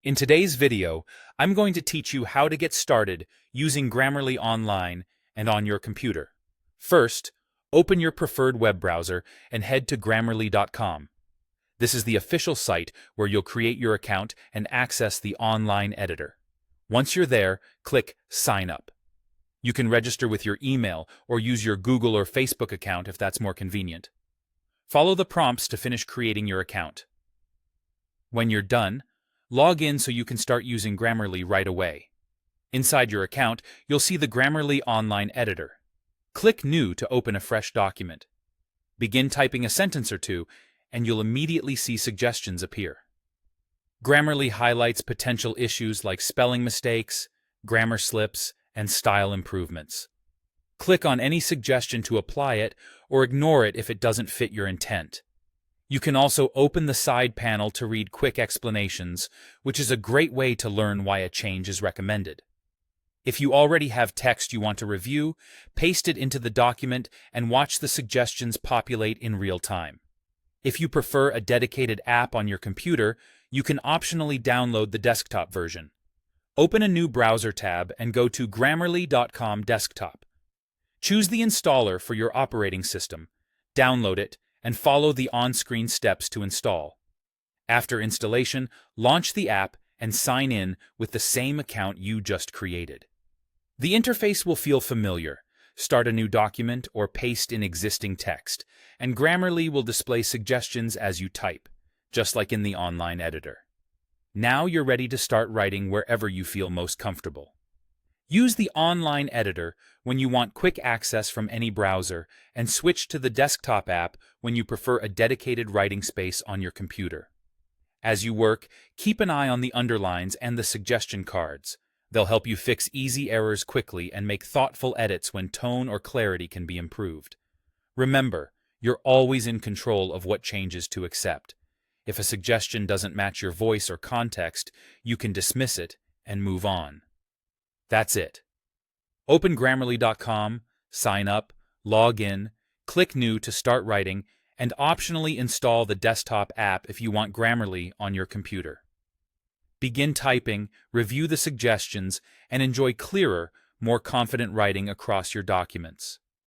In today's video, I'm going to teach you how to get started using Grammarly online and on your computer. First, open your preferred web browser and head to Grammarly.com. This is the official site where you'll create your account and access the online editor. Once you're there, click Sign Up. You can register with your email or use your Google or Facebook account if that's more convenient. Follow the prompts to finish creating your account. When you're done, log in so you can start using Grammarly right away. Inside your account, you'll see the Grammarly online editor. Click New to open a fresh document. Begin typing a sentence or two, and you'll immediately see suggestions appear. Grammarly highlights potential issues like spelling mistakes, grammar slips, and style improvements. Click on any suggestion to apply it or ignore it if it doesn't fit your intent. You can also open the side panel to read quick explanations, which is a great way to learn why a change is recommended. If you already have text you want to review, paste it into the document and watch the suggestions populate in real time. If you prefer a dedicated app on your computer, you can optionally download the desktop version. Open a new browser tab and go to Grammarly.com desktop. Choose the installer for your operating system, download it, and follow the on-screen steps to install. After installation, launch the app and sign in with the same account you just created. The interface will feel familiar. Start a new document or paste in existing text, and Grammarly will display suggestions as you type, just like in the online editor. Now you're ready to start writing wherever you feel most comfortable. Use the online editor when you want quick access from any browser, and switch to the desktop app when you prefer a dedicated writing space on your computer. As you work, keep an eye on the underlines and the suggestion cards. They'll help you fix easy errors quickly and make thoughtful edits when tone or clarity can be improved. Remember, you're always in control of what changes to accept. If a suggestion doesn't match your voice or context, you can dismiss it and move on. That's it. Open Grammarly.com, sign up, log in, click New to start writing, and optionally install the desktop app if you want Grammarly on your computer. Begin typing, review the suggestions, and enjoy clearer, more confident writing across your documents.